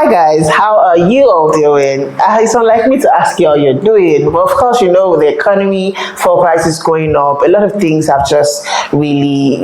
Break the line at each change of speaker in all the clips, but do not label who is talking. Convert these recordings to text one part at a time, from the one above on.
Hi guys, how are you all doing? It's unlike me to ask you how you're doing. Well, of course, you know, with the economy, fuel prices going up, a lot of things have just really,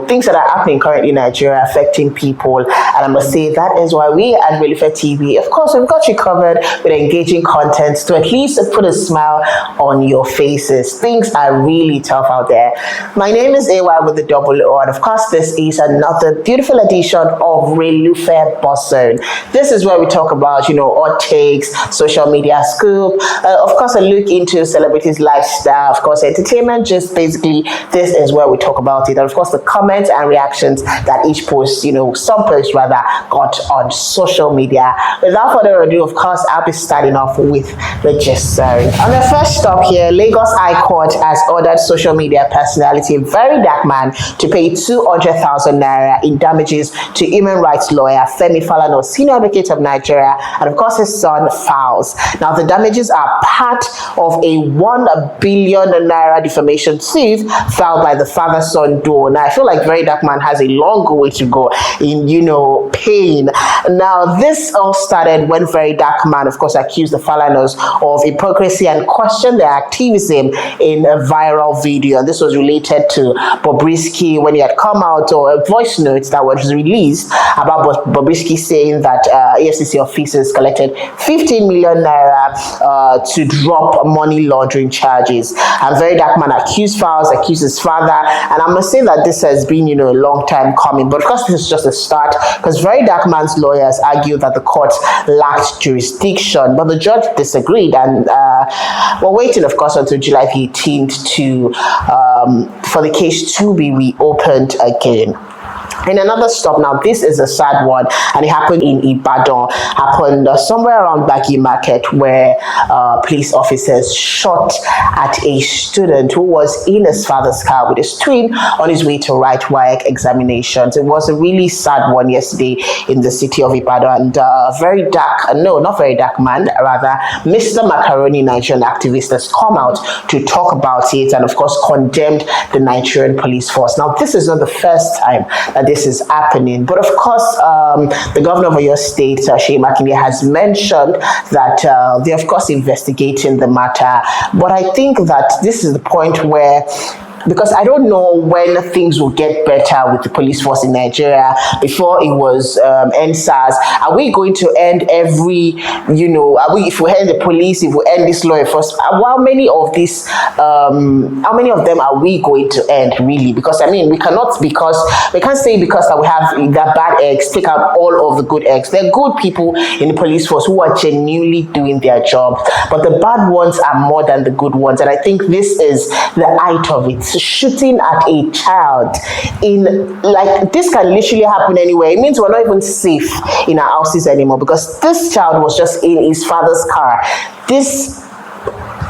things that are happening currently in Nigeria affecting people. And I must say that is why we at Relufe TV, of course, we've got you covered with engaging content to at least put a smile on your faces. Things are really tough out there. My name is AY with the double O, and of course, this is another beautiful edition of Relufe BuzzZone. This is where we talk about, hot takes, social media scoop, of course, a look into celebrities' lifestyle, of course, entertainment. Just basically, this is where we talk about it. And of course, the comments and reactions that each post, some posts rather, got on social media. Without further ado, of course, I'll be starting off with the gist. On the first stop here, Lagos High Court has ordered social media personality Verydarkman to pay 200,000 naira in damages to human rights lawyer Falana, senior advocate of Nigeria, and of course his son Falz. Now the damages are part of a 1 billion naira defamation suit filed by the father-son duo. Now I feel like Verydarkman has a long way to go in, paying. Now this all started when Verydarkman, of course, accused the Falanas of hypocrisy and questioned their activism in a viral video. And this was related to Bobrisky when he had come out, or a voice note that was released about Bobrisky saying that EFCC officers collected 15 million naira to drop money laundering charges. And Verydarkman accused Falz, accused his father, and I must say that this has been, a long time coming. But of course, this is just a start, because Verydarkman's lawyers argued that the court lacked jurisdiction, but the judge disagreed, and we're waiting, of course, until July 18th for the case to be reopened again. In another stop, now this is a sad one, and it happened in Ibadan, happened somewhere around Banky Market, where police officers shot at a student who was in his father's car with his twin on his way to write WAEC examinations. It was a really sad one yesterday in the city of Ibadan, and not Verydarkman, rather Mr. Macaroni, Nigerian activist, has come out to talk about it and of course condemned the Nigerian police force. Now this is not the first time that this is happening, but of course the governor of your state, Trashy, has mentioned that they're of course investigating the matter. But I think that this is the point where, because I don't know when things will get better with the police force in Nigeria. Before it was NSAS. Are we going to end if we end the police, if we end this law enforcement, how many of them are we going to end really? Because I mean, we can't say because that we have the bad eggs, take out all of the good eggs. There are good people in the police force who are genuinely doing their job, but the bad ones are more than the good ones. And I think this is the height of it. Shooting at a child this can literally happen anywhere. It means we're not even safe in our houses anymore, because this child was just in his father's car. This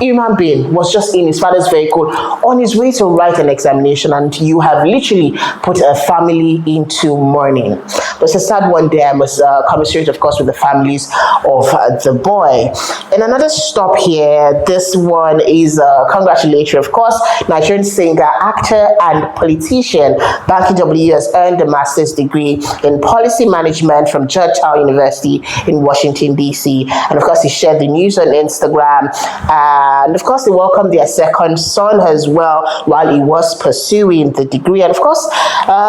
human being was just in his father's vehicle on his way to write an examination, and you have literally put a family into mourning. But it's a sad one there. I must commiserate, of course, with the families of the boy. And another stop here, this one is congratulatory. Of course, Nigerian singer, actor, and politician Banky W has earned a master's degree in policy management from Georgetown University in Washington, D.C. And of course, he shared the news on Instagram. And of course, they welcomed their second son as well while he was pursuing the degree. And of course,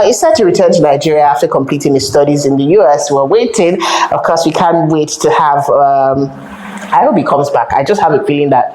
he's set to return to Nigeria after completing his studies in the US. We're waiting. Of course, we can't wait to have I hope he comes back. I just have a feeling that,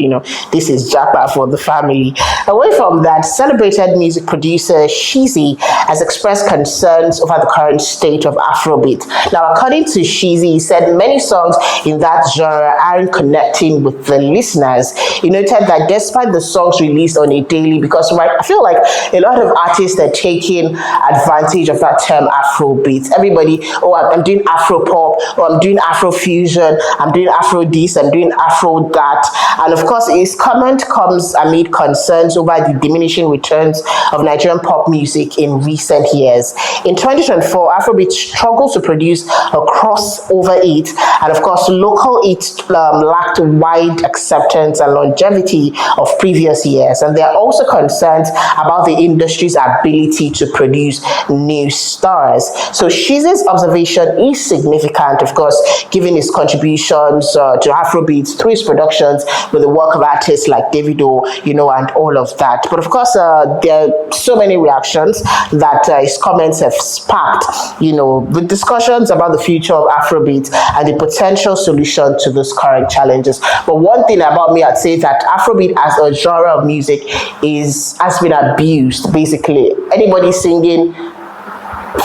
this is jackpot for the family. Away from that, celebrated music producer Sheezy has expressed concerns over the current state of Afrobeat. Now, according to Sheezy, he said many songs in that genre aren't connecting with the listeners. He noted that despite the songs released on a daily, because I feel like a lot of artists are taking advantage of that term Afrobeat. Everybody, I'm doing Afro pop, or I'm doing Afro fusion, I'm doing Afro this, I'm on doing Afro that. And of course, his comment comes amid concerns over the diminishing returns of Nigerian pop music in recent years. In 2024, Afrobeat struggled to produce a crossover hit, and of course, local hits lacked wide acceptance and longevity of previous years. And there are also concerns about the industry's ability to produce new stars. So Shiz's observation is significant, of course, given his contributions to Afrobeat through his productions with the work of artists like Davido, and all of that. But of course, there are so many reactions that his comments have sparked, with discussions about the future of Afrobeat and the potential solution to those current challenges. But one thing about me, I'd say that Afrobeat as a genre of music has been abused. Basically, anybody singing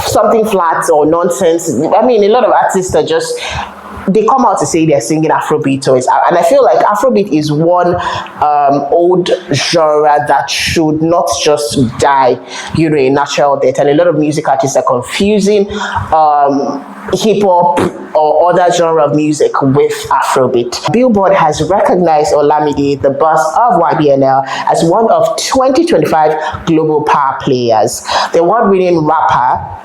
something flat or nonsense. I mean, a lot of artists are just, they come out to say they're singing Afrobeat, and I feel like Afrobeat is one old genre that should not just die, a natural death. And a lot of music artists are confusing hip hop or other genre of music with Afrobeat. Billboard has recognized Olamide, the boss of YBNL, as one of 2025 global power players. The award-winning rapper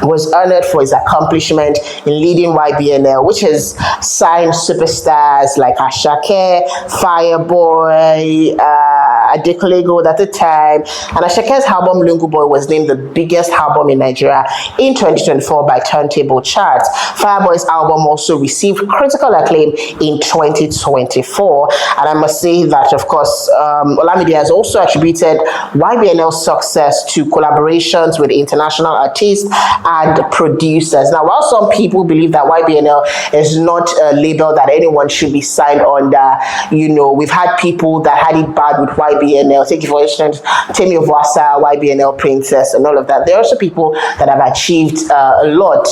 was honored for his accomplishment in leading YBNL, which has signed superstars like Ashake, Fireboy, Adekunle Gold at the time, and Ashake's album Lungu Boy was named the biggest album in Nigeria in 2024 by Turntable Charts. Fireboy's album also received critical acclaim in 2024, and I must say that, of course, Olamide has also attributed YBNL's success to collaborations with international artists and producers. Now, while some people believe that YBNL is not a label that anyone should be signed under, we've had people that had it bad with YBNL. Take for instance, Temi Ovasa, YBNL Princess, and all of that. There are also people that have achieved a lot,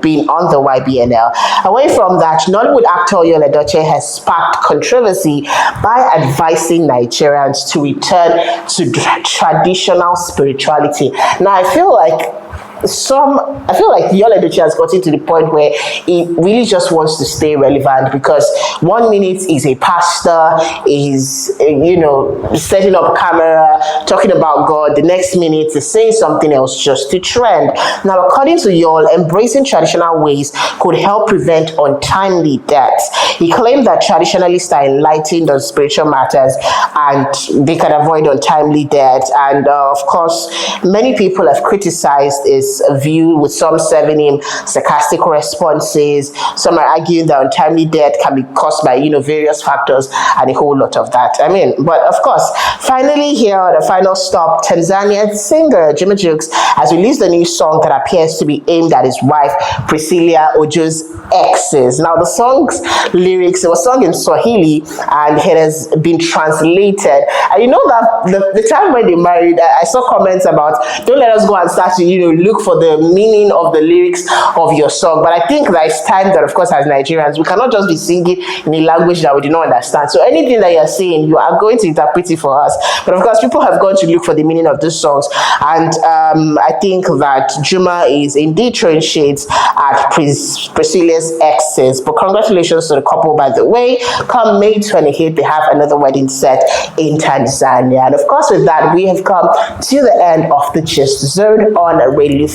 being on the YBNL. Away from that, Nollywood actor Yul Edochie has sparked controversy by advising Nigerians to return to traditional spirituality. Now, I feel like Yul Edochie has gotten to the point where he really just wants to stay relevant, because 1 minute is a pastor, is setting up a camera, talking about God. The next minute is saying something else just to trend. Now, according to Yul, embracing traditional ways could help prevent untimely deaths. He claimed that traditionalists are enlightened on spiritual matters and they can avoid untimely deaths. And of course, many people have criticized his view, with some serving him sarcastic responses. Some are arguing that untimely death can be caused by various factors and a whole lot of that. But of course, finally here on the final stop, Tanzanian singer Jimmy Jukes has released a new song that appears to be aimed at his wife Priscilla Ojo's exes. Now, the song's lyrics, it was sung in Swahili and it has been translated. And that the time when they married, I saw comments about, don't let us go and start to look for the meaning of the lyrics of your song. But I think that it's time that, of course, as Nigerians, we cannot just be singing in a language that we do not understand. So anything that you're saying, you are going to interpret it for us. But of course, people have gone to look for the meaning of these songs. And I think that Juma is indeed throwing shades at Priscilla's exes. But congratulations to the couple, by the way. Come May 28th, they have another wedding set in Tanzania. And of course, with that, we have come to the end of the Gist Zone on Relufe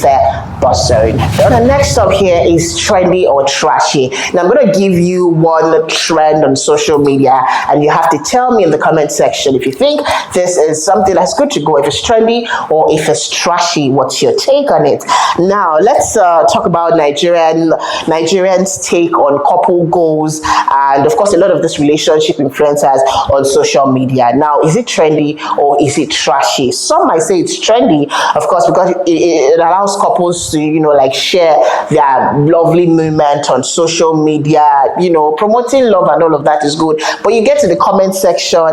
BuzzZone. The next stop here is Trendy or Trashy. Now, I'm going to give you one trend on social media, and you have to tell me in the comment section if you think this is something that's good to go, if it's trendy or if it's trashy. What's your take on it? Now, let's talk about Nigerians' take on couple goals, and of course, a lot of this relationship influencers on social media. Now, is it trendy or is it trashy? Some might say it's trendy, of course, because it allows couples to, share their lovely moment on social media, promoting love and all of that is good. But you get to the comment section,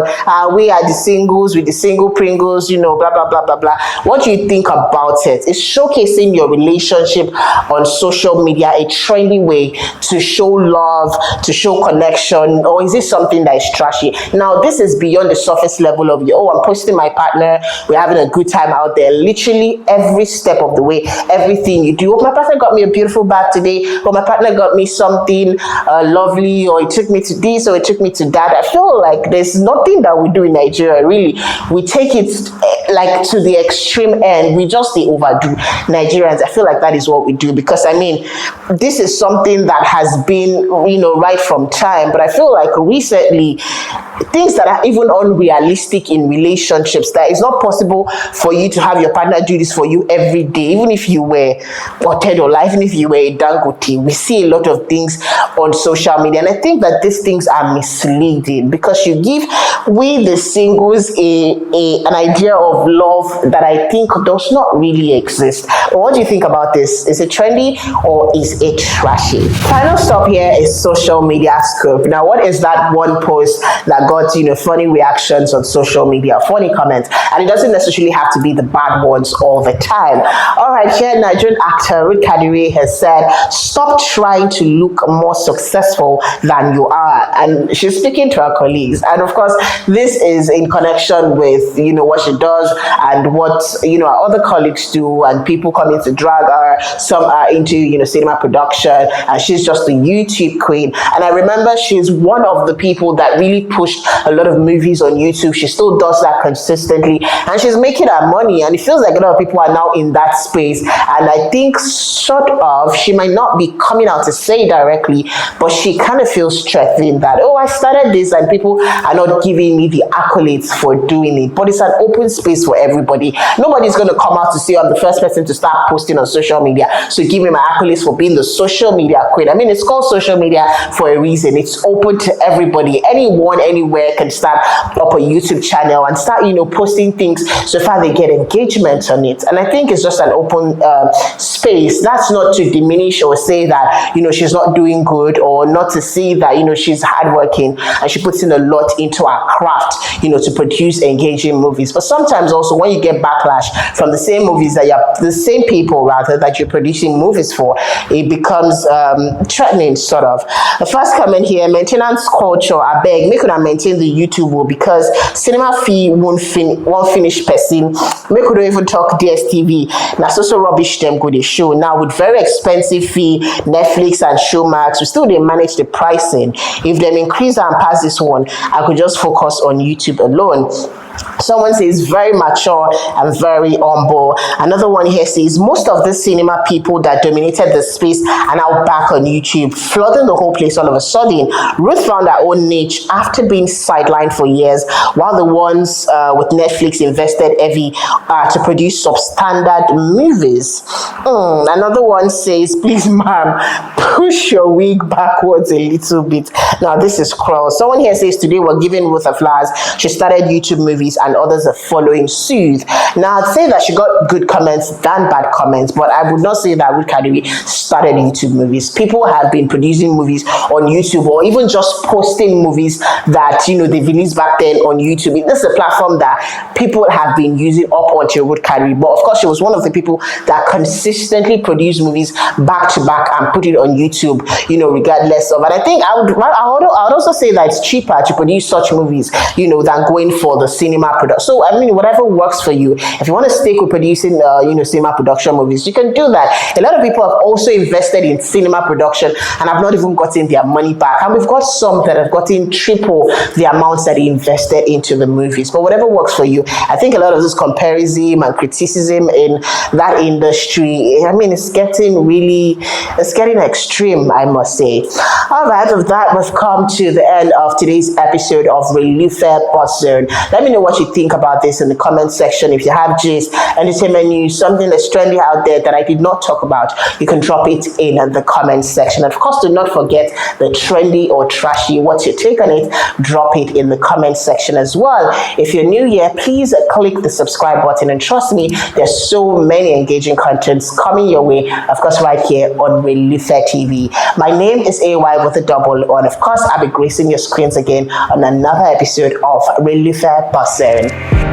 we are the singles with the single Pringles, blah, blah, blah, blah, blah. What do you think about it? Is showcasing your relationship on social media a trendy way to show love, to show connection, or is it something that is trashy? Now, this is beyond the surface level of I'm posting my partner, we're having a good time out there. Literally every step of the way, way everything you do. Oh, my partner got me a beautiful bag today, or my partner got me something lovely, or it took me to this, or it took me to that. I feel like there's nothing that we do in Nigeria, really. We take it like to the extreme end. We just overdo Nigerians. I feel like that is what we do, because I mean, this is something that has been, right from time, but I feel like recently, things that are even unrealistic in relationships, that it's not possible for you to have your partner do this for you every day, even if you were Otedola, even if you were a Dangote. We see a lot of things on social media, and I think that these things are misleading, because you give we the singles an idea of love that I think does not really exist. But what do you think about this? Is it trendy or is it trashy? Final stop here is social media scoop. Now, what is that one post that got funny reactions on social media, funny comments? And it doesn't necessarily have to be the bad ones all the time. All right, here Nigerian actor Ruth Kadiri has said, stop trying to look more successful than you are. And she's speaking to her colleagues, and of course this is in connection with what she does and what our other colleagues do, and people coming to drag her. Some are into cinema production, and she's just a YouTube queen. And I remember she's one of the people that really pushed a lot of movies on YouTube. She still does that consistently, and she's making her money, and it feels like a lot of people are now in that space. And I think sort of, she might not be coming out to say directly, but she kind of feels threatened that, oh, I started this and people are not giving me the accolades for doing it. But it's an open space for everybody. Nobody's going to come out to say, I'm the first person to start posting on social media, so give me my accolades for being the social media queen. I mean, it's called social media for a reason. It's open to everybody. Anyone, anywhere can start up a YouTube channel and start, posting things, so far they get engagement on it. And I think it's just an open space. That's not to diminish or say that, she's not doing good, or not to say that, she's hardworking and she puts in a lot into her craft, to produce engaging movies. But sometimes also, when you get backlash from the same movies that the same people rather that you're producing movies for, it becomes threatening, sort of. The first comment here, maintenance culture, I beg, make una maintain the YouTube rule, because cinema fee won't finish person. Make we don't even talk DSTV. Now so rubbish them go the show. Now with very expensive fee, Netflix and Showmax, we still they manage the pricing. If them increase and pass this one, I could just focus on YouTube alone. Someone says very mature and very humble. Another one here says most of the cinema people that dominated the space are now back on YouTube, flooding the whole place all of a sudden. Ruth found her own niche after being sidelined for years, while the ones with Netflix invested heavy to produce substandard movies. Another one says, please ma'am, push your wig backwards a little bit. Now this is cruel. Someone here says today we're giving Ruth her flowers. She started YouTube movies and others are following suit. Now I'd say that she got good comments than bad comments, but I would not say that Ruth Kadiri started YouTube movies. People have been producing movies on YouTube, or even just posting movies that they released back then on YouTube. This is a platform that people have been using up until Ruth Kadiri. But of course, she was one of the people that consistently produced movies back to back and put it on YouTube, regardless of. And I think I would also say that it's cheaper to produce such movies, than going for the cinema production. So I mean, whatever works for you. If you want to stick with producing, cinema production movies, you can do that. A lot of people have also invested in cinema production and have not even gotten their money back. And we've got some that have gotten triple the amounts that they invested into the movies. But whatever works for you. I think a lot of this comparison and criticism in that industry, I mean, it's getting extreme, I must say. All right, with that, we've come to the end of today's episode of Relufe BuzzZone. Let me know what you think about this in the comment section. If you have gist, entertainment news, something that's trendy out there that I did not talk about, you can drop it in the comment section. Of course, do not forget the trendy or trashy. What's your take on it? Drop it in the comment section as well. If you're new here, please click the subscribe button, and trust me, there's so many engaging contents coming your way, of course, right here on Relufe TV. My name is AY with a double, and of course, I'll be gracing your screens again on another episode of Relufe BuzzZone.